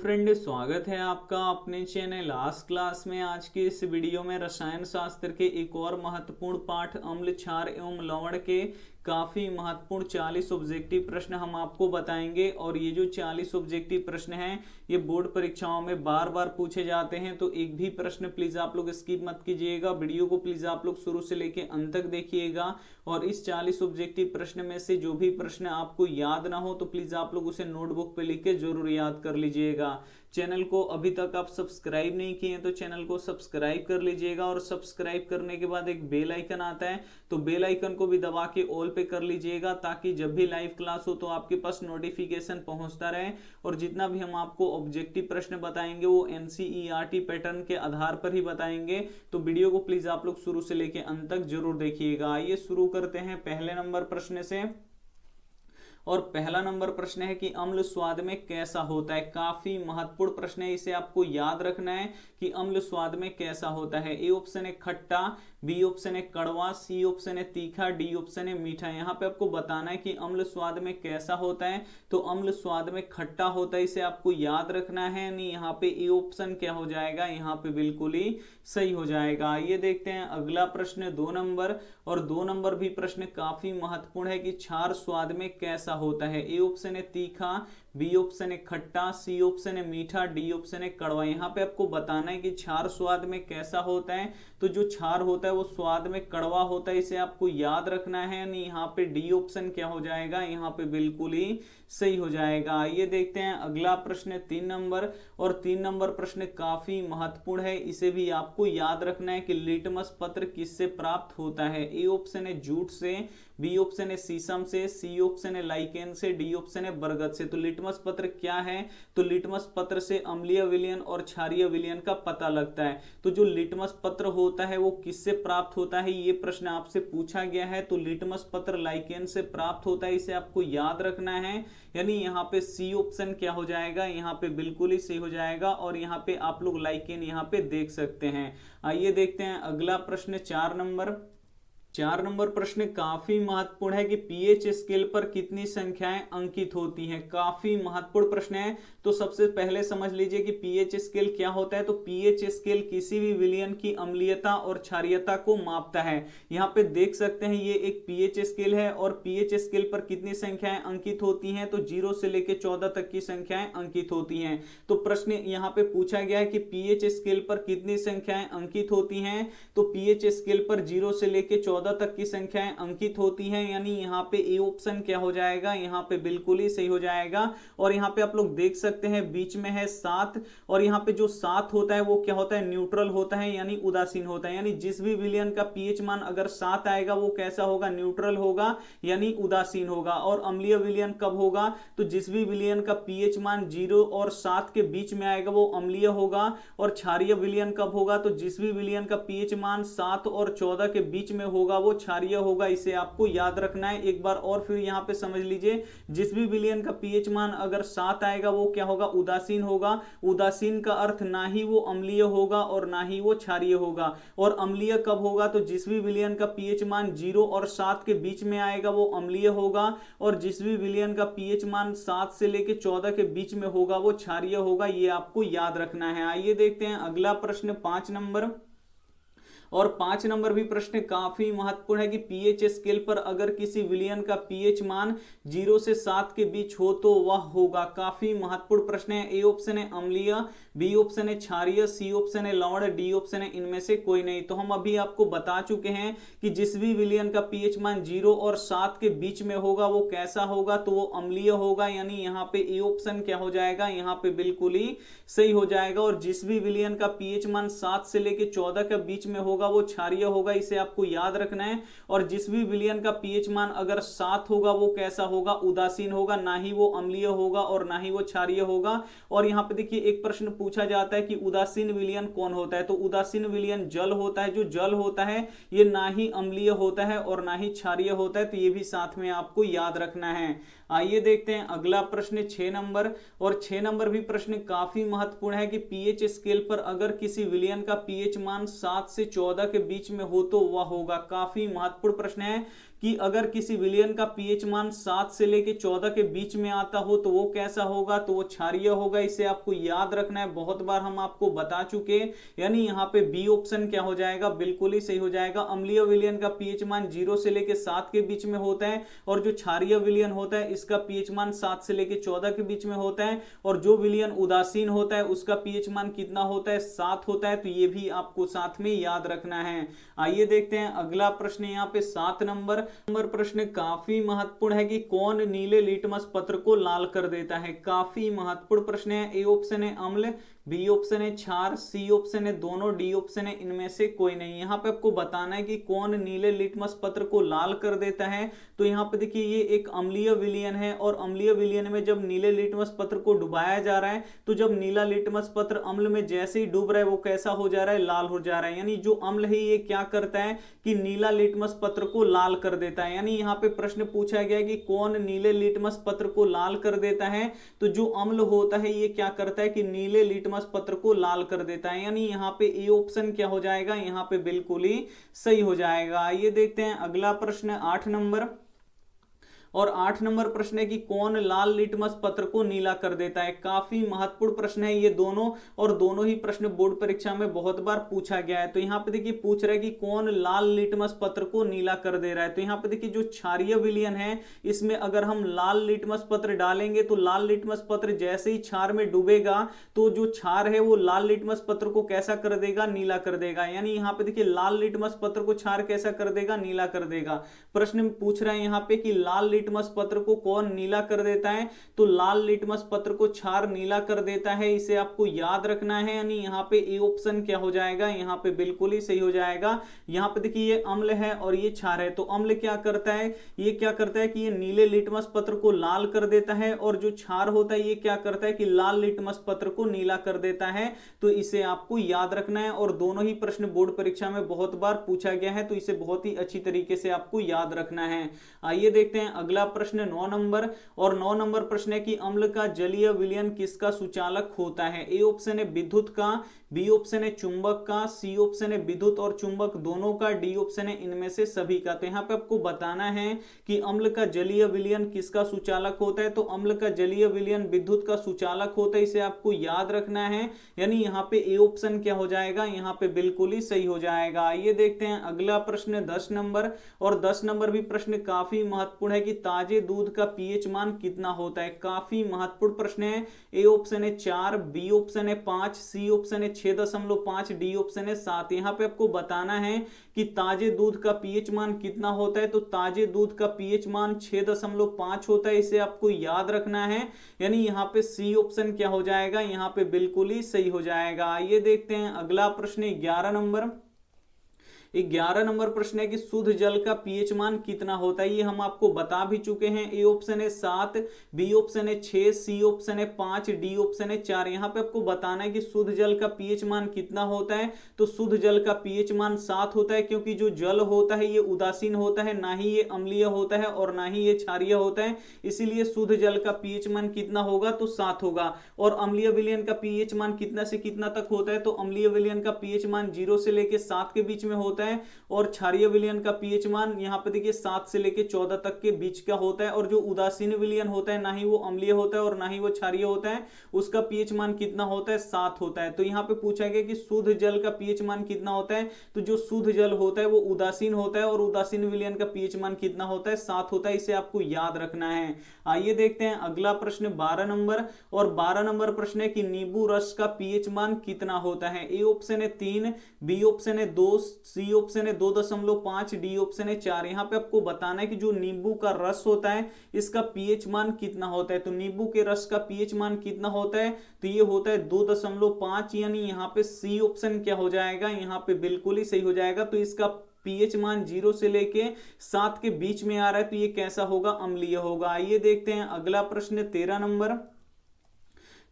Friend, स्वागत है आपका अपने चैनल लास्ट क्लास में। आज के इस वीडियो में रसायन शास्त्र के एक और महत्वपूर्ण पाठ अम्ल, क्षार एवं लवण के काफी महत्वपूर्ण 40 ऑब्जेक्टिव प्रश्न हम आपको बताएंगे। और ये जो 40 ऑब्जेक्टिव प्रश्न हैं ये बोर्ड परीक्षाओं में बार बार पूछे जाते हैं, तो एक भी प्रश्न प्लीज आप लोग स्किप मत कीजिएगा। वीडियो को प्लीज आप लोग शुरू से लेके अंत तक देखिएगा। और इस 40 ऑब्जेक्टिव प्रश्न में से जो भी प्रश्न आपको याद ना हो तो प्लीज आप लोग उसे नोटबुक पे लिख के जरूर याद कर लीजिएगा। चैनल को अभी तक आप सब्सक्राइब नहीं किए हैं तो चैनल को सब्सक्राइब कर लीजिएगा। और सब्सक्राइब करने के बाद एक बेल आइकन आता है तो बेल आइकन को भी दबा के ऑल पे कर लीजिएगा, ताकि जब भी लाइव क्लास हो तो आपके पास नोटिफिकेशन पहुंचता रहे। और जितना भी हम आपको ऑब्जेक्टिव प्रश्न बताएंगे वो एनसीईआरटी पैटर्न के आधार पर ही बताएंगे। तो वीडियो को प्लीज आप लोग शुरू से लेके अंत तक जरूर देखिएगा। आइए शुरू करते हैं पहले नंबर प्रश्न से। और पहला नंबर प्रश्न है कि अम्ल स्वाद में कैसा होता है। काफी महत्वपूर्ण प्रश्न है, इसे आपको याद रखना है कि अम्ल स्वाद में कैसा होता है। ए ऑप्शन है खट्टा, बी ऑप्शन है कड़वा, सी ऑप्शन है तीखा, डी ऑप्शन है मीठा। यहाँ पे आपको बताना है कि अम्ल स्वाद में कैसा होता है। तो अम्ल स्वाद में खट्टा होता है, इसे आपको याद रखना है। नहीं, यहाँ पे ए ऑप्शन क्या हो जाएगा, यहाँ पे बिल्कुल ही सही हो जाएगा। ये देखते हैं अगला प्रश्न 2 नंबर। और 2 नंबर भी प्रश्न काफी महत्वपूर्ण है कि क्षार स्वाद में कैसा होता है। ए ऑप्शन है तीखा, बी ऑप्शन है खट्टा, सी ऑप्शन है मीठा, डी ऑप्शन है कड़वा। यहाँ पे आपको बताना है कि क्षार स्वाद में कैसा होता है। तो जो क्षार होता है वो स्वाद में कड़वा होता है, इसे आपको याद रखना है। नहीं, यहाँ पे डी ऑप्शन क्या हो जाएगा, यहाँ पे बिल्कुल ही सही हो जाएगा। आइए देखते हैं अगला प्रश्न 3 नंबर। और 3 नंबर प्रश्न काफी महत्वपूर्ण है, इसे भी आपको याद रखना है कि लिटमस पत्र किससे प्राप्त होता है। ए ऑप्शन है जूट से, बी ऑप्शन है शीशम से, सी ऑप्शन है लाइकेन से, डी ऑप्शन है बरगद से। तो लिटमस पत्र क्या है, तो लिटमस पत्र से अम्लीय विलयन और क्षारीय विलयन का पता लगता है। तो जो लिटमस पत्र होता है वो किससे प्राप्त होता है, ये प्रश्न आपसे पूछा गया है। तो लिटमस पत्र लाइकेन से प्राप्त होता है, इसे आपको याद रखना है। यानी यहाँ पे सी ऑप्शन क्या हो जाएगा, यहाँ पे बिल्कुल ही सही हो जाएगा। और यहाँ पे आप लोग लाइकेन यहाँ पे देख सकते हैं। आइए देखते हैं अगला प्रश्न 4 नंबर। 4 नंबर प्रश्न काफी महत्वपूर्ण है कि पीएच स्केल पर कितनी संख्याएं अंकित होती हैं। काफी महत्वपूर्ण प्रश्न है। तो सबसे पहले समझ लीजिए कि पीएच स्केल क्या होता है। तो पीएच स्केल किसी भी विलयन की अम्लीयता और क्षारीयता को मापता है। यहाँ पे देख सकते हैं ये एक पीएच स्केल है। और पीएच स्केल पर कितनी संख्याएं अंकित होती हैं, तो 0 से लेकर 14 तक की संख्याएं अंकित होती हैं। तो प्रश्न यहाँ पे पूछा गया है कि पीएच स्केल पर कितनी संख्याएं अंकित होती हैं। तो पीएच स्केल पर 0 से लेकर 14 तक की संख्याएं अंकित होती हैं। यानी यहाँ पे ए ऑप्शन क्या हो जाएगा, यहाँ पे बिल्कुल ही सही हो जाएगा। और यहाँ पे आप लोग देख सकते हैं बीच में है 7। और यहाँ पे जो 7 होता है वो क्या होता है, न्यूट्रल होता है, यानी उदासीन होता है। यानी जिस भी विलयन का पीएच मान अगर 7 आएगा वो कैसा होगा, न्यूट्रल होगा, यानी उदासीन होगा। और अम्लीय विलयन कब होगा, तो जिस भी विलयन का पीएच मान 0 और 7 के बीच में आएगा वो अम्लीय होगा। और क्षारीय विलयन कब होगा, तो जिस भी विलयन का पीएच मान 7 और 14 के बीच में होगा वो क्षारीय होगा। इसे आपको याद रखना है। एक बार और फिर यहाँ पे समझ लीजिए, जिस भी विलयन का पीएच मान अगर 7 आएगा वो क्या होगा, उदासीन होगा। उदासीन का अर्थ ना ही वो अम्लीय होगा और ना ही वो क्षारीय होगा। और अम्लीय कब होगा, तो जिस भी विलयन का पीएच मान 0 और 7 के बीच में आएगा वो अम्लीय होगा। और जिस भी विलयन का पीएच मान 7 से लेकर 14 के बीच में होगा वो क्षारीय होगा। ये आपको याद रखना है। आइए देखते हैं अगला प्रश्न 5 नंबर। और 5 नंबर भी प्रश्न काफी महत्वपूर्ण है कि पीएच स्केल पर अगर किसी विलयन का पीएच मान 0 से 7 के बीच हो तो वह होगा। काफी महत्वपूर्ण प्रश्न है। ए ऑप्शन है अम्लीय, बी ऑप्शन है क्षारीय, सी ऑप्शन है लवण, डी ऑप्शन है इनमें से कोई नहीं। तो हम अभी आपको बता चुके हैं कि जिस भी विलयन का पीएच मान 0 और 7 के बीच में होगा वो कैसा होगा, तो वो अम्लीय होगा। यानी यहाँ पे ए ऑप्शन क्या हो जाएगा, यहाँ पे बिल्कुल ही सही हो जाएगा। और जिस भी विलयन का पीएच मान 7 से लेकर 14 के बीच में होगा वो क्षारीय होगा। इसे आपको याद रखना है। और जिस भी विलयन का पीएच मान अगर 7 होगा वो कैसा होगा, उदासीन होगा, ना ही वो अम्लीय होगा और ना ही वो क्षारीय होगा। और यहाँ पे देखिए एक प्रश्न पूछा जाता है कि उदासीन विलयन कौन होता है। तो उदासीन विलयन जल होता है। जो जल होता है ये ना ही अम्लीय होता है और ना ही क्षारीय होता है। तो ये भी साथ में आपको याद रखना है। आइए देखते हैं अगला प्रश्न 6 नंबर। और 6 नंबर भी प्रश्न काफी महत्वपूर्ण है कि पीएच स्केल पर अगर किसी विलयन का पीएच मान 7 से 14 के बीच में हो तो वह होगा। काफी महत्वपूर्ण प्रश्न है कि अगर किसी विलयन का पीएच मान 7 से लेके 14 के बीच में आता हो तो वो कैसा होगा, तो वो क्षारीय होगा। इसे आपको याद रखना है, बहुत बार हम आपको बता चुके। यानी यहाँ पे बी ऑप्शन क्या हो जाएगा, बिल्कुल ही सही हो जाएगा। अम्लीय विलयन का पीएच मान 0 से लेके 7 के बीच में होता है, और जो क्षारीय विलयन होता है इसका पीएच मान 7 से लेके 14 के बीच में होता है, और जो विलयन उदासीन होता है उसका पीएच मान कितना होता है, 7 होता है। तो ये भी आपको साथ में याद रखना है। आइए देखते हैं अगला प्रश्न, यहाँ पे 7 नंबर प्रश्न काफी महत्वपूर्ण है कि कौन नीले लिटमस पत्र को लाल कर देता है। काफी महत्वपूर्ण प्रश्न है। ए ऑप्शन है अम्ल, बी ऑप्शन है क्षार, सी ऑप्शन है दोनों, डी ऑप्शन है इनमें से कोई नहीं। यहाँ पे आपको बताना है कि कौन नीले लिटमस पत्र को लाल कर देता है। तो यहाँ पे देखिए ये एक अम्लीय विलयन है, और अम्लीय विलयन में जब नीले लिटमस पत्र को डुबाया जा रहा है तो जब नीला लिटमस पत्र अम्ल में जैसे ही डूब रहा है वो कैसा हो जा रहा है, लाल हो जा रहा है। यानी जो अम्ल है ये क्या करता है कि नीला लिटमस पत्र को लाल कर देता है। यानी यहाँ पे प्रश्न पूछा गया है कि कौन नीले लिटमस पत्र को लाल कर देता है। तो जो अम्ल होता है ये क्या करता है कि नीले लिटमस पत्र को लाल कर देता है। यानी यहाँ पे ए ऑप्शन क्या हो जाएगा, यहाँ पे बिल्कुल ही सही हो जाएगा। आइए देखते हैं अगला प्रश्न 8 नंबर, और 8 नंबर प्रश्न है कि कौन लाल लिटमस पत्र को नीला कर देता है। काफी महत्वपूर्ण प्रश्न है ये दोनों, और दोनों ही प्रश्न बोर्ड परीक्षा में बहुत बार पूछा गया है। तो यहाँ पे देखिए पूछ रहा है कि कौन लाल लिटमस पत्र को नीला कर दे रहा है। तो यहाँ पे देखिए जो क्षारीय विलयन है इसमें अगर हम लाल लिटमस पत्र डालेंगे तो लाल लिटमस पत्र जैसे ही क्षार में डूबेगा तो जो क्षार है वो लाल लिटमस पत्र को कैसा कर देगा, नीला कर देगा। यानी यहाँ पे देखिए लाल लिटमस पत्र को क्षार कैसा कर देगा, नीला कर देगा। प्रश्न में पूछ रहा है यहाँ पे कि लाल लिटमस पत्र को कौन नीला कर देता है। तो लाल लिटमस पत्र को क्षार नीला कर देता है, इसे आपको याद रखना है। यानी यहाँ पे ए ऑप्शन क्या हो जाएगा, यहाँ पे बिल्कुल ही सही हो जाएगा। यहाँ पे देखिए ये अम्ल है और ये क्षार है, तो अम्ल क्या करता है, ये क्या करता है कि ये नीले लिटमस पत्र को लाल कर देता है, और जो क्षार होता है ये क्या करता है कि लाल लिटमस पत्र को नीला कर देता है। तो इसे आपको याद रखना है, और दोनों ही प्रश्न बोर्ड परीक्षा में बहुत बार पूछा गया है, तो इसे बहुत ही अच्छी तरीके से आपको याद रखना है। आइए देखते हैं अगला प्रश्न 9 नंबर, और 9 नंबर प्रश्न है कि अम्ल का जलीय विलयन किसका सुचालक होता है। ए ऑप्शन है विद्युत का, बी ऑप्शन है चुंबक का, सी ऑप्शन है विद्युत और चुंबक दोनों का, डी ऑप्शन है इनमें से सभी का। तो यहाँ पे आपको बताना है कि अम्ल का जलीय विलयन किसका सुचालक होता है। तो अम्ल का जलीय विलयन विद्युत का सुचालक होता है, इसे आपको याद रखना है। यानी यहाँ पे ए ऑप्शन क्या हो जाएगा, यहाँ पे बिल्कुल ही सही हो जाएगा। आइए देखते हैं अगला प्रश्न 10 नंबर, और 10 नंबर भी प्रश्न काफी महत्वपूर्ण है कि ताजे दूध का पीएच मान कितना होता है। काफी महत्वपूर्ण प्रश्न है। ए ऑप्शन है 4, बी ऑप्शन है 5, सी ऑप्शन है 6.5, डी ऑप्शन है 7। यहाँ पे आपको बताना है कि ताजे दूध का पीएच मान कितना होता है। तो ताजे दूध का पीएच मान 6.5 होता है, इसे आपको याद रखना है। यानी यहाँ पे सी ऑप्शन क्या हो जाएगा, यहाँ पे बिल्कुल ही सही हो जाएगा। आइए देखते हैं अगला प्रश्न 11 नंबर। 11 नंबर प्रश्न है कि शुद्ध जल का पीएच मान कितना होता है। ये हम आपको बता भी चुके हैं। ए ऑप्शन है 7, बी ऑप्शन है 6, सी ऑप्शन है 5, डी ऑप्शन है 4। यहाँ पे आपको बताना है कि शुद्ध जल का पीएच मान कितना होता है। तो शुद्ध जल का पीएच मान 7 होता है, क्योंकि जो जल होता है ये उदासीन होता है, ना ही ये अम्लीय होता है और ना ही ये क्षारीय होता है। इसीलिए शुद्ध जल का पीएच मान कितना होगा, तो 7 होगा। और अम्लीय विलयन का पीएच मान कितना से कितना तक होता है। तो अम्लीय विलयन का पीएच मान 0 से लेके 7 के बीच में होता है, और क्षारीय विलयन का पीएच मान यहाँ पे देखिए 7 से लेके 14 तक के बीच का होता है। और जो उदासीन विलयन होता है, ना ही वो अम्लीय होता है और ना ही वो क्षारीय होता है, उसका पीएच मान कितना होता है, 7 होता है। तो यहाँ पे पूछा गया कि शुद्ध जल का पीएच मान कितना होता है। तो जो शुद्ध जल होता है वो उदासीन होता है, और उदासीन विलयन का पीएच मान कितना होता है, 7 होता है। इसे आपको याद रखना है। आइए देखते हैं अगला प्रश्न 12 नंबर, और 12 नंबर प्रश्न है कि नींबू रस का पीएच मान कितना होता है। ए ऑप्शन है 3, बी ऑप्शन है 2, सी ऑप्शन है 2.5, डी ऑप्शन है 4। यहाँ पे आपको बताना है कि जो नींबू का रस होता है इसका पीएच मान कितना होता है। तो नींबू के रस का पीएच मान कितना होता है, तो ये होता है 2.5। यानी यहाँ पे सी ऑप्शन क्या हो जाएगा, यहाँ पे बिल्कुल ही सही हो जाएगा। तो इसका पीएच मान 0 से लेके 7 के बीच में आ रहा है, तो ये कैसा होगा, अम्लीय होगा। आइए देखते हैं अगला प्रश्न 13 नंबर।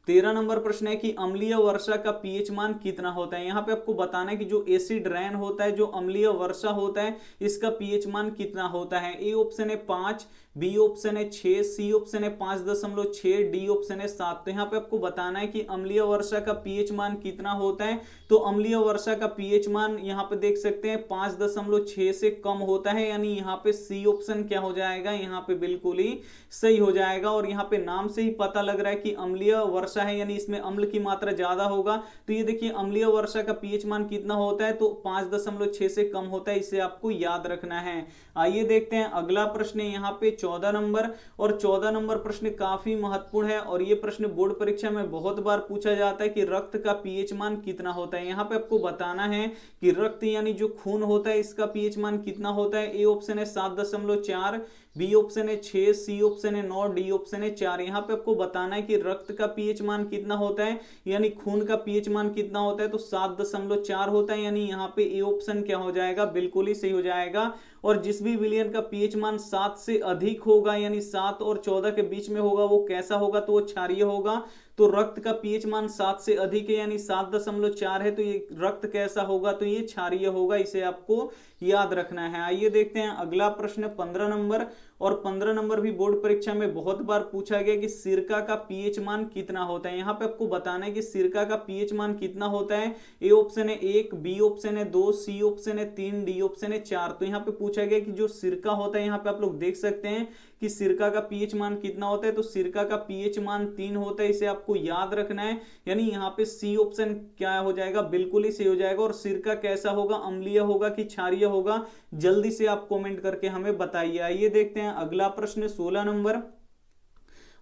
13 नंबर प्रश्न है कि अम्लीय वर्षा का पीएच मान कितना होता है। यहाँ पे आपको बताना है कि जो एसिड रेन होता है, जो अम्लीय वर्षा होता है, इसका पीएच मान कितना होता है। ए ऑप्शन है 5, बी ऑप्शन है 6, सी ऑप्शन है 5.6, डी ऑप्शन है 7। तो यहाँ पे आपको बताना है कि अम्लीय वर्षा का पीएच मान कितना होता है। तो अम्लीय वर्षा का पीएच मान यहाँ पे देख सकते हैं 5.6 से कम होता है, यानी यहाँ पे सी ऑप्शन क्या हो जाएगा, यहाँ पे बिल्कुल ही सही हो जाएगा। और यहाँ पे नाम से ही पता लग रहा है कि अम्लीय वर्षा है, यानी इसमें अम्ल की मात्रा ज्यादा होगा। तो ये देखिए अम्लीय वर्षा का पीएच मान कितना होता है, तो 5.6 से कम होता है, इसे आपको याद रखना है। आइए देखते हैं अगला प्रश्न है यहाँ पे 14 नंबर। और 14 नंबर प्रश्न काफी महत्वपूर्ण है और ये प्रश्न बोर्ड परीक्षा में बहुत बार पूछा जाता है कि रक्त का पीएच मान कितना होता है। यहाँ पे आपको बताना है कि रक्त यानी जो खून होता है इसका पीएच मान कितना होता है। ए ऑप्शन है 7.4, बी ऑप्शन है 6, सी ऑप्शन है 9, डी ऑप्शन है 4। यहाँ पे आपको बताना है कि रक्त का पीएच मान कितना होता है, यानी खून का पीएच मान कितना होता है, तो 7.4 होता है, यानी यहाँ पे ए ऑप्शन क्या हो जाएगा, बिल्कुल ही सही हो जाएगा। और जिस भी विलयन का पीएच मान 7 से अधिक होगा, यानी 7 और 14 के बीच में होगा, वो कैसा होगा, तो वो क्षारीय होगा। तो रक्त का पीएच मान 7 से अधिक है, यानी 7.4 है, तो ये रक्त कैसा होगा, तो ये क्षारीय होगा, इसे आपको याद रखना है। आइए देखते हैं अगला प्रश्न 15 नंबर। और 15 नंबर भी बोर्ड परीक्षा में बहुत बार पूछा गया कि सिरका का पीएच मान कितना होता है। यहाँ पे आपको बताना है कि सिरका का पीएच मान कितना होता है। ए ऑप्शन है 1, बी ऑप्शन है 2, सी ऑप्शन है 3, डी ऑप्शन है 4। तो यहाँ पे पूछा गया कि जो सिरका होता है, यहाँ पे आप लोग देख सकते हैं कि सिरका का पीएच मान कितना होता है, तो सिरका का पीएच मान 3 होता है, इसे आपको याद रखना है। यानी यहाँ पे सी ऑप्शन क्या हो जाएगा, बिल्कुल ही सही हो जाएगा। और सिरका कैसा होगा, अम्लीय होगा कि क्षारीय होगा, जल्दी से आप कमेंट करके हमें बताइए। आइए देखते हैं अगला प्रश्न 16 नंबर।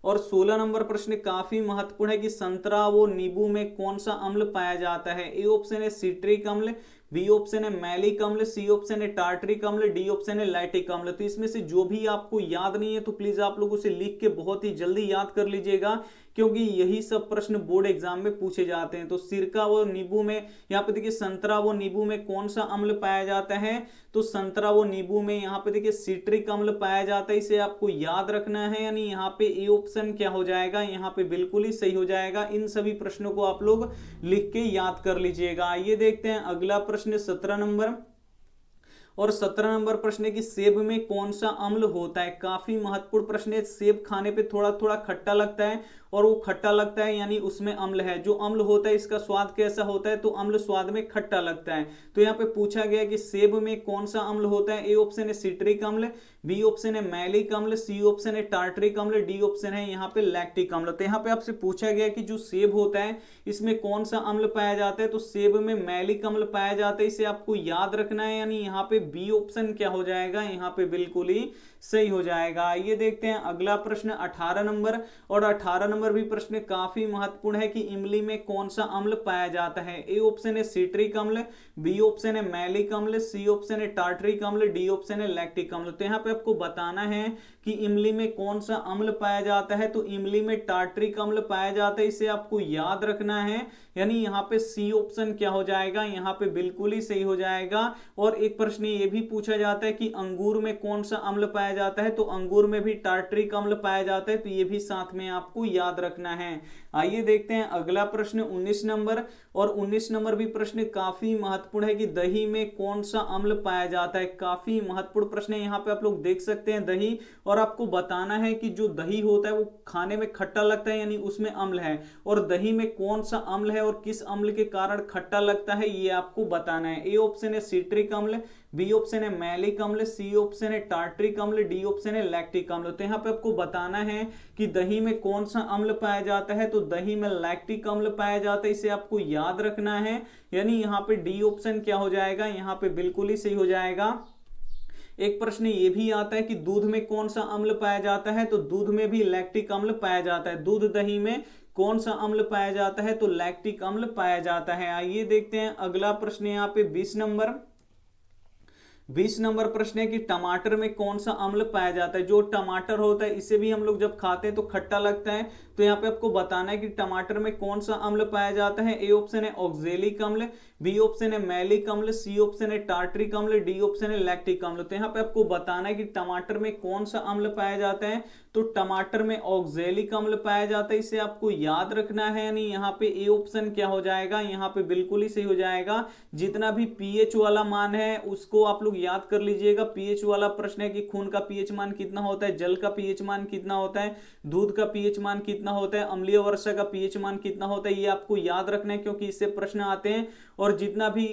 और 16 नंबर प्रश्न काफी महत्वपूर्ण है कि संतरा व नींबू में कौन सा अम्ल पाया जाता है। ए ऑप्शन है सिट्रिक अम्ल, बी ऑप्शन है मैलिक अम्ल, सी ऑप्शन है टार्टरिक अम्ल, डी ऑप्शन है लैक्टिक अम्ल। तो इसमें से जो भी आपको याद नहीं है तो प्लीज आप लोग उसे लिख के बहुत ही जल्दी याद कर लीजिएगा, क्योंकि यही सब प्रश्न बोर्ड एग्जाम में पूछे जाते हैं। तो सिरका व नींबू में, यहाँ पे देखिए संतरा व नींबू में कौन सा अम्ल पाया जाता है, तो संतरा व नींबू में यहाँ पे देखिए सिट्रिक अम्ल पाया जाता है, इसे आपको याद रखना है। यानी यहाँ पे ए ऑप्शन क्या हो जाएगा, यहाँ पे बिल्कुल ही सही हो जाएगा। इन सभी प्रश्नों को आप लोग लिख के याद कर लीजिएगा। आइए देखते हैं अगला प्रश्न 17 नंबर। और 17 नंबर प्रश्न है कि सेब में कौन सा अम्ल होता है। काफी महत्वपूर्ण प्रश्न है। सेब खाने पे थोड़ा थोड़ा खट्टा लगता है, और वो खट्टा लगता है यानी उसमें अम्ल है। जो अम्ल होता है इसका स्वाद कैसा होता है, तो अम्ल स्वाद में खट्टा लगता है। तो यहाँ पे पूछा गया कि सेब में कौन सा अम्ल होता है। ए ऑप्शन है सिट्रिक अम्ल, बी ऑप्शन है मैलिक अम्ल, सी ऑप्शन है टार्टरिक अम्ल, डी ऑप्शन है यहाँ पे लैक्टिक अम्ल। तो यहाँ पे आपसे पूछा गया कि जो सेब होता है इसमें कौन सा अम्ल पाया जाता है, तो सेब में मैलिक अम्ल पाया जाता है, इसे आपको याद रखना है। यानी यहाँ पे बी ऑप्शन क्या हो जाएगा, यहाँ पे बिल्कुल ही सही हो जाएगा। आइए देखते हैं अगला प्रश्न 18 नंबर। और 18 नंबर भी प्रश्न काफी महत्वपूर्ण है कि इमली में कौन सा अम्ल पाया जाता है। ए ऑप्शन है सिट्रिक अम्ल, बी ऑप्शन है मैलिक अम्ल, सी ऑप्शन है टार्टरिक अम्ल, डी ऑप्शन है लैक्टिक अम्ल। तो यहाँ पे आपको बताना है कि इमली में कौन सा अम्ल पाया जाता है, तो इमली में टार्टरिक अम्ल पाया जाता है, इसे आपको याद रखना है। यानी यहाँ पे सी ऑप्शन क्या हो जाएगा, यहाँ पे बिल्कुल ही सही हो जाएगा। और एक प्रश्न ये भी पूछा जाता है कि अंगूर में कौन सा अम्ल पाया जाता है, तो अंगूर में भी टार्टरिक अम्ल पाया जाता है, तो ये भी साथ में आपको याद रखना है। आइए देखते हैं अगला प्रश्न 19 नंबर। और 19 नंबर भी प्रश्न काफी महत्वपूर्ण है कि दही में कौन सा अम्ल पाया जाता है। काफी महत्वपूर्ण प्रश्न है। यहाँ पे आप लोग देख सकते हैं दही, और आपको बताना है कि जो दही होता है वो खाने में खट्टा लगता है, यानी उसमें अम्ल है। और दही में कौन सा अम्ल है और किस अम्ल के कारण खट्टा लगता है, ये आपको बताना है। ए ऑप्शन है सिट्रिक अम्ल, बी ऑप्शन है मैलिक अम्ल, सी ऑप्शन है टार्टरिक अम्ल, डी ऑप्शन है लैक्टिक अम्ल। तो यहाँ पे आपको बताना है कि दही में कौन सा अम्ल पाया जाता है, तो दही में लैक्टिक अम्ल पाया जाता है, इसे आपको याद रखना है। यानी यहाँ पे डी ऑप्शन क्या हो जाएगा, यहाँ पे बिल्कुल ही सही हो जाएगा। एक प्रश्न ये भी आता है कि दूध में कौन सा अम्ल पाया जाता है, तो दूध में भी लैक्टिक अम्ल पाया जाता है। दूध दही में कौन सा अम्ल पाया जाता है, तो लैक्टिक अम्ल पाया जाता है। आइए देखते हैं अगला प्रश्न यहाँ पे 20 नंबर। 20 नंबर प्रश्न है कि टमाटर में कौन सा अम्ल पाया जाता है। जो टमाटर होता है इसे भी हम लोग जब खाते हैं तो खट्टा लगता है, तो यहाँ पे आपको बताना है कि टमाटर में कौन सा अम्ल पाया जाता है। ए ऑप्शन है ऑक्जेलिक अम्ल, बी ऑप्शन है मैलिक अम्ल, सी ऑप्शन है टार्टरिक अम्ल, डी ऑप्शन है लैक्टिक अम्ल। तो यहाँ पे आपको बताना है कि टमाटर में कौन सा अम्ल पाया जाता है। तो टमाटर में ऑक्जेलिक अम्ल पाया जाता है, इसे आपको याद रखना है। यानी यहाँ पे ए ऑप्शन क्या हो जाएगा, यहाँ पे बिल्कुल ही सही हो जाएगा। जितना भी पीएच वाला मान है उसको आप लोग याद कर लीजिएगा। पीएच वाला प्रश्न है कि खून का पीएच मान कितना होता है, जल का पीएच मान कितना होता है, दूध का पीएच मान कितना होता है, अम्लीय वर्षा का पीएच मान कितना होता है, ये आपको याद रखना है क्योंकि इससे प्रश्न आते हैं। और जितना भी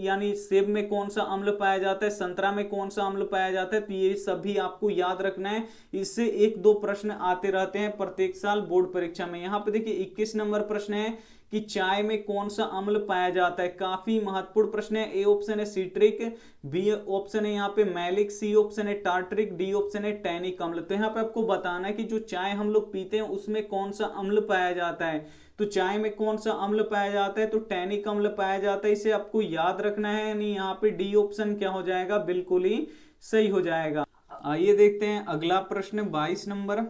यानी सेब में कौन सा अम्ल पाया जाता है, संतरा में कौन सा अम्ल पाया जाता है, तो ये सभी आपको याद रखना है। इससे एक दो प्रश्न आते रहते हैं प्रत्येक साल बोर्ड परीक्षा में। यहाँ पे देखिए 21 नंबर प्रश्न है कि चाय में कौन सा अम्ल पाया जाता है। काफी महत्वपूर्ण प्रश्न है। ए ऑप्शन है सिट्रिक, बी ऑप्शन है यहाँ पे मैलिक, सी ऑप्शन है टार्टरिक, डी ऑप्शन है टैनिक अम्ल। तो यहाँ पे आपको बताना है कि जो चाय हम लोग पीते हैं उसमें कौन सा अम्ल पाया जाता है। तो चाय में कौन सा अम्ल पाया जाता है, तो टैनिक अम्ल पाया जाता है, इसे आपको याद रखना है। यानी यहाँ पे डी ऑप्शन क्या हो जाएगा, बिल्कुल ही सही हो जाएगा। आइए देखते हैं अगला प्रश्न 22 नंबर।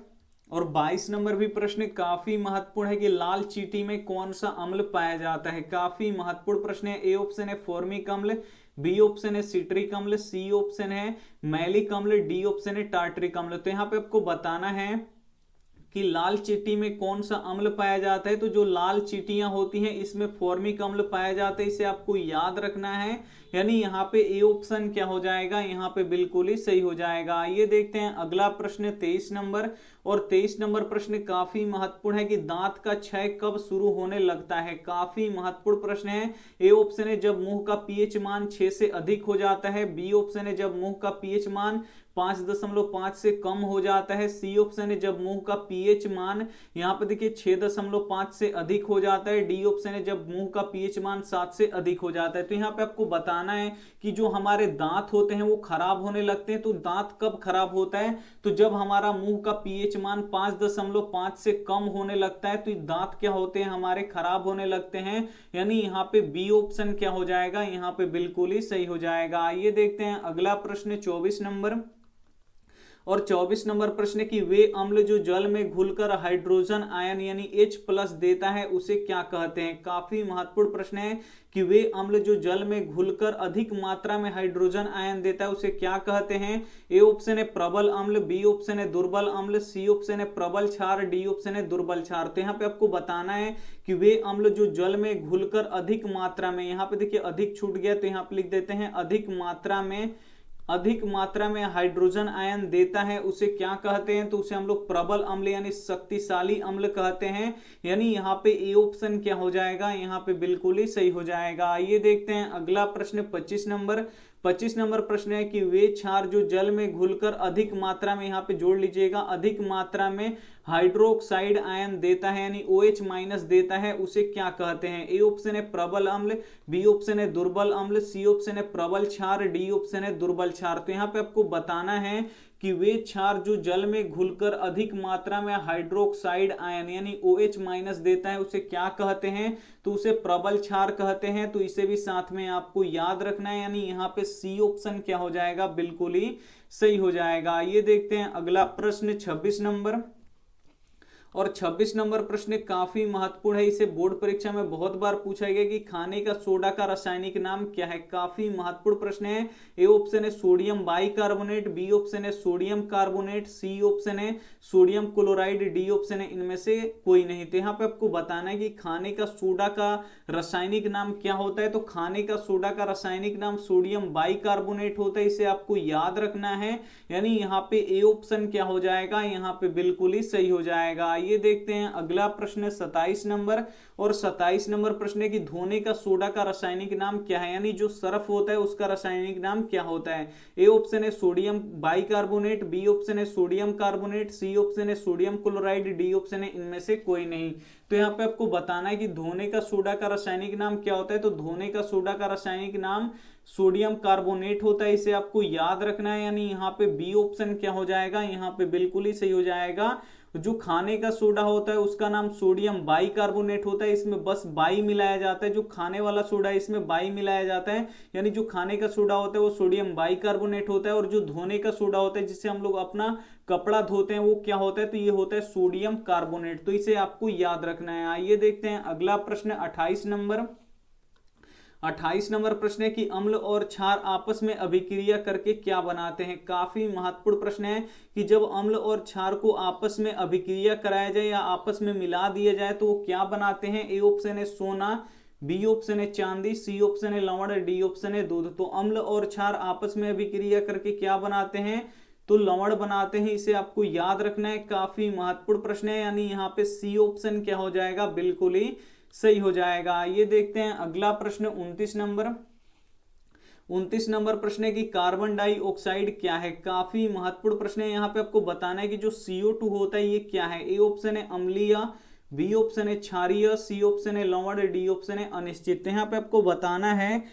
और 22 नंबर भी प्रश्न काफी महत्वपूर्ण है कि लाल चींटी में कौन सा अम्ल पाया जाता है। काफी महत्वपूर्ण प्रश्न है। ए ऑप्शन है फॉर्मिक अम्ल, बी ऑप्शन है सिट्रिक अम्ल, सी ऑप्शन है मैलिक अम्ल, डी ऑप्शन है टार्टरिक अम्ल। तो यहाँ पे आपको बताना है कि लाल चींटी में कौन सा अम्ल पाया जाता है। तो जो लाल चींटियां होती हैं इसमें फॉर्मिक अम्ल पाया जाता है, इसे आपको याद रखना है। यानी यहाँ पे ए ऑप्शन क्या हो जाएगा, यहाँ पे बिल्कुल ही सही हो जाएगा। आइए देखते हैं अगला प्रश्न 23 नंबर। और 23 नंबर प्रश्न काफी महत्वपूर्ण है कि दांत का क्षय कब शुरू होने लगता है। काफी महत्वपूर्ण प्रश्न है। ए ऑप्शन है जब मुंह का पीएच मान 6 से अधिक हो जाता है, बी ऑप्शन है जब मुंह का पीएच मान 5.5 से कम हो जाता है, सी ऑप्शन है जब मुंह का पीएच मान यहाँ पे देखिए 6.5 से अधिक हो जाता है, डी ऑप्शन है जब मुंह का पीएच मान 7 से अधिक हो जाता है। तो यहाँ पे आपको बताना है कि जो हमारे दांत होते हैं वो खराब होने लगते हैं। तो दांत कब खराब होता है, तो जब हमारा मुंह का पीएच मान 5.5 से कम होने लगता है, तो दांत क्या होते हैं, हमारे खराब होने लगते हैं। यानी यहाँ पे बी ऑप्शन क्या हो जाएगा, यहाँ पे बिल्कुल ही सही हो जाएगा। आइए देखते हैं अगला प्रश्न 24 नंबर। और 24 नंबर प्रश्न की वे अम्ल जो जल में घुलकर हाइड्रोजन आयन यानी H+ देता है उसे क्या कहते हैं। काफी महत्वपूर्ण प्रश्न है कि वे अम्ल जो जल में घुलकर अधिक मात्रा में हाइड्रोजन आयन देता है उसे क्या कहते हैं। ए ऑप्शन है प्रबल अम्ल, बी ऑप्शन है दुर्बल अम्ल, सी ऑप्शन है प्रबल क्षार, डी ऑप्शन है दुर्बल क्षार। तो यहाँ पे आपको बताना है कि वे अम्ल जो जल में घुलकर अधिक मात्रा में, यहाँ पे देखिए अधिक छूट गया तो यहाँ पे लिख देते हैं अधिक मात्रा में हाइड्रोजन आयन देता है उसे क्या कहते हैं। तो उसे हम लोग प्रबल अम्ल यानी शक्तिशाली अम्ल कहते हैं। यानी यहाँ पे ए ऑप्शन क्या हो जाएगा, यहाँ पे बिल्कुल ही सही हो जाएगा। आइए देखते हैं अगला प्रश्न 25 नंबर। 25 नंबर प्रश्न है कि वे क्षार जो जल में घुलकर अधिक मात्रा में, यहाँ पे जोड़ लीजिएगा, अधिक मात्रा में हाइड्रोक्साइड आयन देता है यानी OH- देता है उसे क्या कहते हैं। ए ऑप्शन है प्रबल अम्ल, बी ऑप्शन है दुर्बल अम्ल, सी ऑप्शन है प्रबल क्षार, डी ऑप्शन है दुर्बल क्षार। तो यहाँ पे आपको बताना है कि वे क्षार जो जल में घुलकर अधिक मात्रा में हाइड्रोक्साइड आयन यानी OH- देता है उसे क्या कहते हैं। तो उसे प्रबल क्षार कहते हैं। तो इसे भी साथ में आपको याद रखना है। यानी यहाँ पे सी ऑप्शन क्या हो जाएगा, बिल्कुल ही सही हो जाएगा। ये देखते हैं अगला प्रश्न 26 नंबर। और 26 नंबर प्रश्न काफी महत्वपूर्ण है, इसे बोर्ड परीक्षा में बहुत बार पूछा गया कि खाने का सोडा का रासायनिक नाम क्या है। काफी महत्वपूर्ण प्रश्न है। ए ऑप्शन है सोडियम बाइकार्बोनेट, बी ऑप्शन है सोडियम कार्बोनेट, सी ऑप्शन है सोडियम क्लोराइड, डी ऑप्शन है इनमें से कोई नहीं। तो यहाँ पे आपको बताना है कि खाने का सोडा का रासायनिक नाम क्या होता है। तो खाने का सोडा का रासायनिक नाम सोडियम बाइकार्बोनेट होता है, इसे आपको याद रखना है। यानी यहाँ पे ए ऑप्शन क्या हो जाएगा, यहाँ पे बिल्कुल ही सही हो जाएगा। ये देखते हैं अगला प्रश्न 27 नंबर। और 27 नंबर प्रश्न है कि धोने का सोडा का रासायनिक नाम क्या है, यानी जो सर्फ होता है उसका रासायनिक नाम क्या होता है। ए ऑप्शन है सोडियम बाइकार्बोनेट, बी ऑप्शन है सोडियम कार्बोनेट, सी ऑप्शन है सोडियम क्लोराइड, डी ऑप्शन है इनमें से कोई नहीं। तो यहाँ पे आपको बताना है कि धोने का सोडा का रासायनिक नाम क्या होता है। तो धोने का सोडा का रासायनिक नाम सोडियम कार्बोनेट होता है, इसे आपको याद रखना है। यानी यहाँ पे बी ऑप्शन क्या हो जाएगा, यहाँ पे बिल्कुल ही सही हो जाएगा। तो जो खाने का सोडा होता है उसका नाम सोडियम बाइकार्बोनेट होता है, इसमें बस बाई मिलाया जाता है। जो खाने वाला सोडा है इसमें बाई मिलाया जाता है, यानी जो खाने का सोडा होता है वो सोडियम बाइकार्बोनेट होता है। और जो धोने का सोडा होता है जिससे हम लोग अपना कपड़ा धोते हैं वो क्या होता है, तो ये होता है सोडियम कार्बोनेट। तो इसे आपको याद रखना है। आइए देखते हैं अगला प्रश्न 28 नंबर। 28 नंबर प्रश्न है कि अम्ल और क्षार आपस में अभिक्रिया करके क्या बनाते हैं। काफी महत्वपूर्ण प्रश्न है कि जब अम्ल और क्षार को आपस में अभिक्रिया कराया जाए या आपस में मिला दिया जाए तो वो क्या बनाते हैं। ए ऑप्शन है सोना, बी ऑप्शन है चांदी, सी ऑप्शन है लवण, डी ऑप्शन है दूध। तो अम्ल और क्षार आपस में अभिक्रिया करके क्या बनाते हैं, तो लवण बनाते हैं। इसे आपको याद रखना है, काफी महत्वपूर्ण प्रश्न है। यानी यहाँ पे सी ऑप्शन क्या हो जाएगा, बिल्कुल ही सही हो जाएगा। ये देखते हैं अगला प्रश्न 29 नंबर। 29 नंबर प्रश्न है कि कार्बन डाइऑक्साइड क्या है। काफी महत्वपूर्ण प्रश्न है। यहाँ पे आपको बताना है कि जो CO2 होता है ये क्या है। ए ऑप्शन है अम्लीय, बी ऑप्शन है क्षारीय, सी ऑप्शन है लवण, डी ऑप्शन है अनिश्चित। तो यहाँ पे आपको बताना है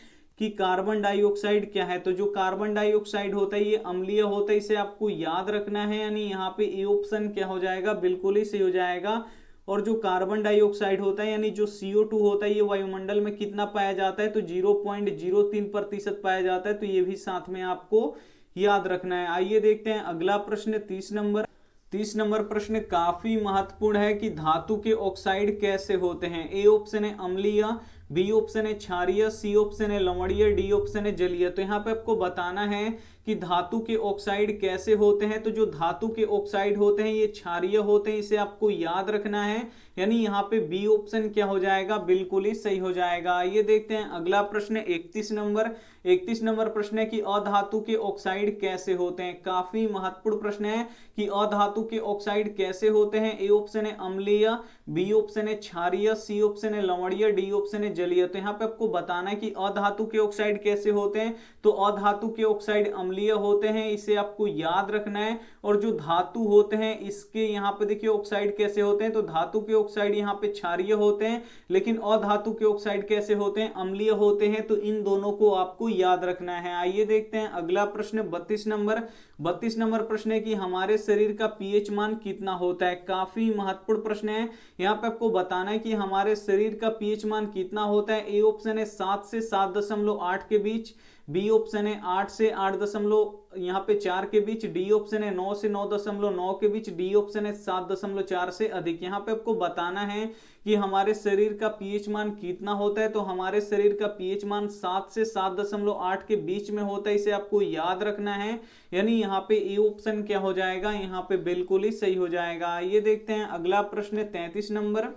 कि कार्बन डाइऑक्साइड क्या है। तो जो कार्बन डाइऑक्साइड होता है ये अम्लीय होता है, इसे आपको याद रखना है। यानी यहाँ पे ए ऑप्शन क्या हो जाएगा, बिल्कुल ही सही हो जाएगा। और जो कार्बन डाइऑक्साइड होता है यानी जो CO2 होता है ये वायुमंडल में कितना पाया जाता है, तो 0.03% पाया जाता है। तो ये भी साथ में आपको याद रखना है। आइए देखते हैं अगला प्रश्न 30 नंबर। 30 नंबर प्रश्न काफी महत्वपूर्ण है कि धातु के ऑक्साइड कैसे होते हैं। ए ऑप्शन है अम्लीय, बी ऑप्शन है क्षारीय, सी ऑप्शन है लवणीय, डी ऑप्शन है जलीय। तो यहाँ पे आपको बताना है कि धातु के ऑक्साइड कैसे होते हैं। तो जो धातु के ऑक्साइड होते हैं ये क्षारीय होते हैं, इसे आपको याद रखना है। यानी यहाँ पे बी ऑप्शन क्या हो जाएगा, बिल्कुल ही सही हो जाएगा। ये देखते हैं अगला प्रश्न 31 नंबर। 31 नंबर प्रश्न है कि अधातु के ऑक्साइड कैसे होते हैं। काफी महत्वपूर्ण प्रश्न है कि अधातु के ऑक्साइड कैसे होते हैं। ए ऑप्शन है अम्लीय, बी ऑप्शन है क्षारीय, सी ऑप्शन है लवणीय, डी ऑप्शन है जलीय। तो यहाँ पे आपको बताना है कि अधातु के ऑक्साइड कैसे होते हैं। तो अधातु के ऑक्साइड अम्लीय होते हैं, इसे आपको याद रखना है। और जो धातु होते हैं इसके यहाँ पे देखिए ऑक्साइड कैसे होते हैं। तो धातु के ऑक्साइड यहाँ पे क्षारीय होते हैं, लेकिन अधातु के ऑक्साइड कैसे होते हैं, अम्लीय होते हैं। तो इन दोनों को आपको याद रखना है। आइए देखते हैं अगला प्रश्न 32 नंबर। 32 नंबर प्रश्न है कि हमारे शरीर का पीएच मान कितना होता है। काफी महत्वपूर्ण प्रश्न है। यहाँ पे आपको बताना है कि हमारे शरीर का पीएच मान कितना होता है। ए ऑप्शन है 7 से 7.8 के बीच, बी ऑप्शन है 8 से 8.4 के बीच, डी ऑप्शन है 9 से 9.9 के बीच, डी ऑप्शन है 7.4 से अधिक। यहाँ पे आपको बताना है कि हमारे शरीर का पीएच मान कितना होता है। तो हमारे शरीर का पीएच मान 7 से 7.8 के बीच में होता है, इसे आपको याद रखना है। यानी यहाँ पे ए ऑप्शन क्या हो जाएगा, यहाँ पे बिल्कुल ही सही हो जाएगा। ये देखते हैं अगला प्रश्न 33 नंबर।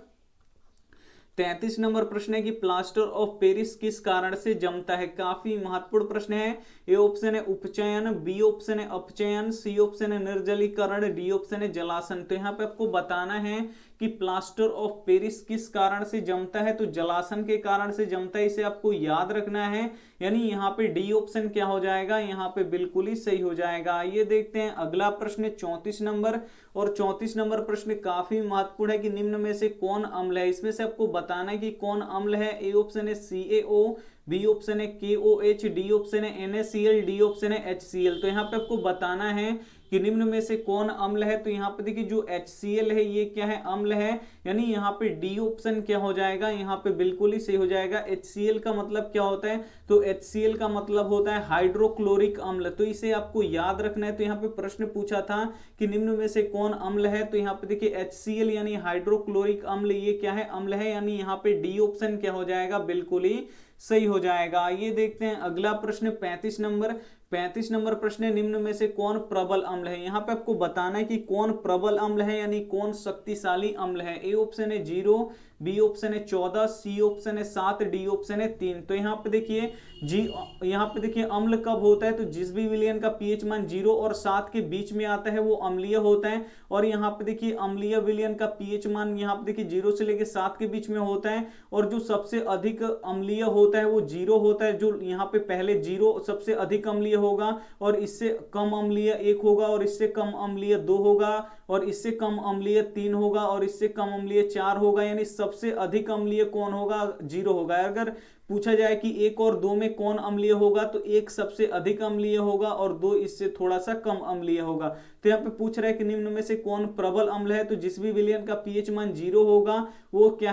33 नंबर प्रश्न है कि प्लास्टर ऑफ पेरिस किस कारण से जमता है। काफी महत्वपूर्ण प्रश्न है। ए ऑप्शन है उपचयन, बी ऑप्शन है अपचयन, सी ऑप्शन है निर्जलीकरण, डी ऑप्शन है जलासन। तो यहाँ पे आपको बताना है कि प्लास्टर ऑफ पेरिस किस कारण से जमता है। तो जलासन के कारण से जमता है, इसे आपको याद रखना है। यानी यहाँ पे डी ऑप्शन क्या हो जाएगा, यहाँ पे बिल्कुल ही सही हो जाएगा। ये देखते हैं अगला प्रश्न 34 नंबर। और 34 नंबर प्रश्न काफी महत्वपूर्ण है कि निम्न में से कौन अम्ल है। इसमें से आपको बताना है कि कौन अम्ल है। ए ऑप्शन है CaO, बी ऑप्शन है KOH, डी ऑप्शन है NaCl, डी ऑप्शन है HCl। तो यहाँ पे आपको बताना है कि निम्न में से कौन अम्ल है। तो यहाँ पे देखिए जो HCl है ये क्या है, अम्ल है। यानी यहाँ पे डी ऑप्शन क्या हो जाएगा, यहाँ पे बिल्कुल ही सही हो जाएगा। HCl का मतलब क्या होता है, तो HCl का मतलब होता है हाइड्रोक्लोरिक अम्ल। तो इसे आपको याद रखना है। तो यहाँ पे प्रश्न पूछा था कि निम्न में से कौन अम्ल है। तो यहाँ पे देखिए HCl यानी हाइड्रोक्लोरिक अम्ल, ये क्या है, अम्ल है। यानी यहाँ पे डी ऑप्शन क्या हो जाएगा, बिल्कुल ही सही हो जाएगा। ये देखते हैं अगला प्रश्न 35 नंबर। 35 नंबर प्रश्न है निम्न में से कौन प्रबल अम्ल है। यहाँ पे आपको बताना है कि कौन प्रबल अम्ल है, यानी कौन शक्तिशाली अम्ल है। ए ऑप्शन है 0, बी ऑप्शन है 14, सी ऑप्शन है 7, डी ऑप्शन है 3। तो यहाँ पे देखिए यहाँ पे देखिए अम्ल कब होता है, तो जिस भी विलयन का पीएच मान 0 और 7 के बीच में आता है वो अम्लीय होता है। और यहाँ पे देखिए अम्लीय विलयन का पीएच मान यहाँ पे देखिए 0 से लेके 7 के बीच में होता है। और जो सबसे अधिक अम्लीय होता है वो 0 होता है। जो यहाँ पे पहले 0 सबसे अधिक अम्लीय होगा, और इससे कम अम्लीय 1 होगा, और इससे कम अम्लीय 2 होगा, और इससे कम अम्लीय 3 होगा, और इससे कम अम्लीय 4 होगा। यानी सबसे अधिक अम्लीय कौन होगा, 0 होगा। अगर पूछा जाए कि 1 और 2 में कौन अम्लीय होगा, तो 1 सबसे अधिक अम्लीय होगा और 2 इससे थोड़ा सा कम अम्लीय होगा। तो यहाँ पे पूछ रहा है कि निम्न में से कौन प्रबल अम्ल है, तो जिस भी विलयन का पीएच मान 0 होगा वो क्या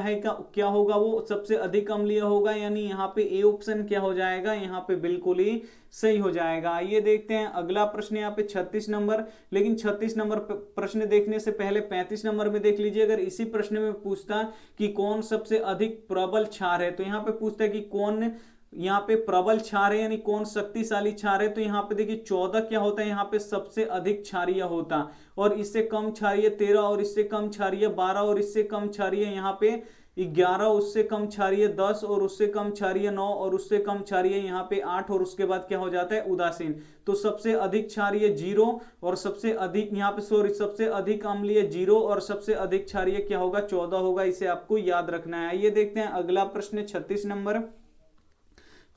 होगा, वो सबसे अधिक अम्लीय होगा। यानी यहाँ पे ए ऑप्शन क्या हो जाएगा, यहाँ पे बिल्कुल ही सही हो जाएगा। आइए देखते हैं अगला प्रश्न यहाँ पे 36 नंबर। लेकिन 36 नंबर प्रश्न देखने से पहले 35 नंबर में देख लीजिए। अगर इसी प्रश्न में पूछता कि कौन सबसे अधिक प्रबल क्षार है, तो यहाँ पे पूछता है कि कौन यहाँ पे प्रबल क्षार है, यानी कौन शक्तिशाली क्षार है। तो यहाँ पे देखिए 14 क्या होता है, यहाँ पे सबसे अधिक क्षारीय होता, और इससे कम क्षारीय 13, और इससे कम क्षारीय 12, और इससे कम क्षारीय यहाँ पे 11, उससे कम क्षारीय 10, और उससे कम क्षारीय 9, और उससे कम क्षारीय यहाँ पे 8, और उसके बाद क्या हो जाता है उदासीन। तो सबसे अधिक क्षारीय 0, और सबसे अधिक यहाँ पे सबसे अधिक अम्लीय 0, और सबसे अधिक क्षारीय क्या होगा 14 होगा। इसे आपको याद रखना है। आइए देखते हैं अगला प्रश्न 36 नंबर।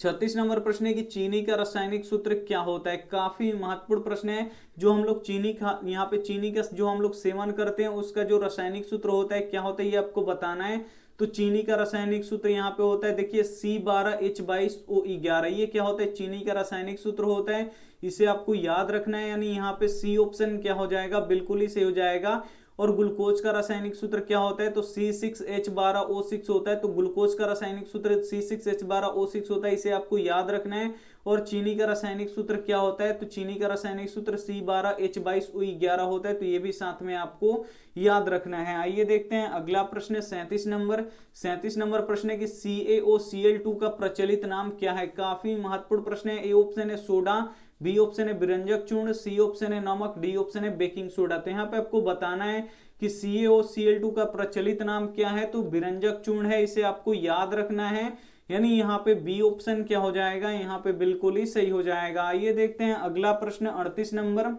36 नंबर प्रश्न है कि चीनी का रासायनिक सूत्र क्या होता है। काफी महत्वपूर्ण प्रश्न है। जो हम लोग यहाँ पे चीनी का जो हम लोग सेवन करते हैं उसका जो रासायनिक सूत्र होता है क्या होता है, ये आपको बताना है। तो चीनी का रासायनिक सूत्र यहाँ पे होता है, देखिए C12H22O11। ये क्या होता है, चीनी का रासायनिक सूत्र होता है। इसे आपको याद रखना है। यानी यहाँ पे सी ऑप्शन क्या हो जाएगा, बिल्कुल ही सही हो जाएगा। और ग्लूकोज का रासायनिक सूत्र क्या होता है, तो C6H12O6 होता है। तो ग्लूकोज का रासायनिक सूत्र C6H12O6 होता है, इसे आपको याद रखना है। और चीनी का रासायनिक सूत्र क्या होता है, तो चीनी का रासायनिक सूत्र C12H22O11 होता है। तो ये भी साथ में आपको याद रखना है। आइए देखते हैं अगला प्रश्न 37 नंबर। 37 नंबर प्रश्न है कि CaOCl2 का प्रचलित नाम क्या है। काफी महत्वपूर्ण प्रश्न है। ए ऑप्शन है सोडा, बी ऑप्शन है विरंजक चूर्ण, सी ऑप्शन है नमक, डी ऑप्शन है बेकिंग सोडा। तो यहाँ पे आपको बताना है कि CaOCl2 का प्रचलित नाम क्या है, तो विरंजक चूर्ण है। इसे आपको याद रखना है। यानी यहाँ पे बी ऑप्शन क्या हो जाएगा, यहाँ पे बिल्कुल ही सही हो जाएगा। आइए देखते हैं अगला प्रश्न 38 नंबर।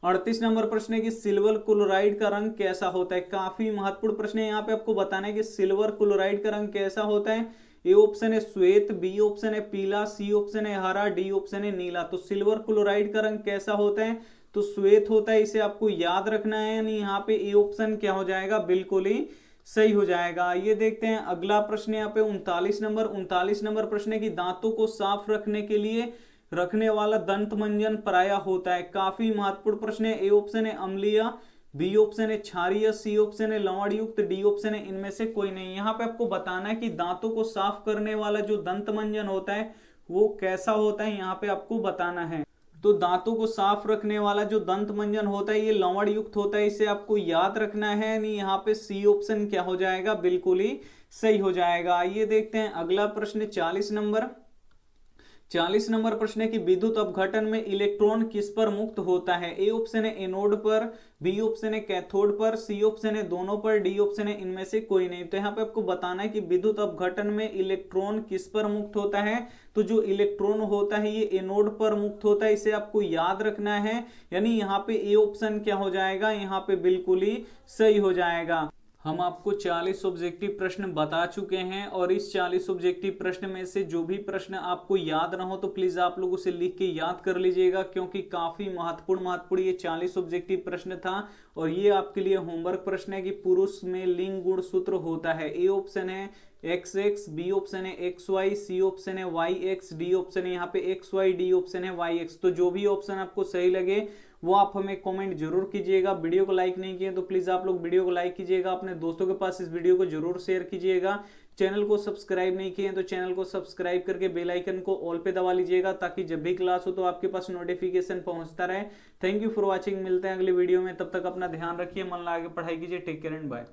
38 नंबर प्रश्न है कि सिल्वर क्लोराइड का रंग कैसा होता है। काफी महत्वपूर्ण प्रश्न है। यहाँ पे आपको बताना है कि सिल्वर क्लोराइड का रंग कैसा होता है। ए ऑप्शन है श्वेत, बी ऑप्शन है पीला, सी ऑप्शन है हरा, डी ऑप्शन है नीला। तो सिल्वर क्लोराइड का रंग कैसा होता है, तो श्वेत होता है। इसे आपको याद रखना है। यानी यहाँ पे ए ऑप्शन क्या हो जाएगा, बिल्कुल ही सही हो जाएगा। ये देखते हैं अगला प्रश्न यहाँ पे 39 नंबर। 39 नंबर प्रश्न है कि दांतों को साफ रखने के लिए रखने वाला दंत मंजन प्राय होता है। काफी महत्वपूर्ण प्रश्न है। ए ऑप्शन है अम्लीय, बी ऑप्शन है क्षारीय, सी ऑप्शन है लवण युक्त, डी ऑप्शन है इनमें से कोई नहीं। यहाँ पे आपको बताना है कि दांतों को साफ करने वाला जो दंत मंजन होता है वो कैसा होता है, यहाँ पे आपको बताना है। तो दांतों को साफ रखने वाला जो दंत मंजन होता है ये लवण युक्त होता है। इसे आपको याद रखना है। नहीं, यहाँ पे सी ऑप्शन क्या हो जाएगा, बिल्कुल ही सही हो जाएगा। आइए देखते हैं अगला प्रश्न 40 नंबर। 40 नंबर प्रश्न है कि विद्युत अपघटन में इलेक्ट्रॉन किस पर मुक्त होता है। ए ऑप्शन है एनोड पर, बी ऑप्शन है कैथोड पर, सी ऑप्शन है दोनों पर, डी ऑप्शन है इनमें से कोई नहीं। तो यहाँ पे आपको बताना है कि विद्युत अपघटन में इलेक्ट्रॉन किस पर मुक्त होता है। तो जो इलेक्ट्रॉन होता है ये एनोड पर मुक्त होता है। इसे आपको याद रखना है। यानी यहाँ पे ए ऑप्शन क्या हो जाएगा, यहाँ पे बिल्कुल ही सही हो जाएगा। हम आपको 40 ऑब्जेक्टिव प्रश्न बता चुके हैं, और इस 40 ऑब्जेक्टिव प्रश्न में से जो भी प्रश्न आपको याद ना हो तो प्लीज आप लोग उसे लिख के याद कर लीजिएगा, क्योंकि काफी महत्वपूर्ण ये 40 ऑब्जेक्टिव प्रश्न था। और ये आपके लिए होमवर्क प्रश्न है कि पुरुष में लिंग गुण सूत्र होता है। ए ऑप्शन है XX, बी ऑप्शन है XY, सी ऑप्शन है YX, डी ऑप्शन है यहाँ पे XY, डी ऑप्शन है YX। तो जो भी ऑप्शन आपको सही लगे वो आप हमें कमेंट जरूर कीजिएगा। वीडियो को लाइक नहीं किए तो प्लीज आप लोग वीडियो को लाइक कीजिएगा, अपने दोस्तों के पास इस वीडियो को जरूर शेयर कीजिएगा। चैनल को सब्सक्राइब नहीं किए तो चैनल को सब्सक्राइब करके बेल आइकन को ऑल पे दबा लीजिएगा, ताकि जब भी क्लास हो तो आपके पास नोटिफिकेशन पहुंचता रहे। Thank you for watching. मिलते हैं अगले वीडियो में, तब तक अपना ध्यान रखिए, मन लगा के पढ़ाई कीजिए। Take care and bye.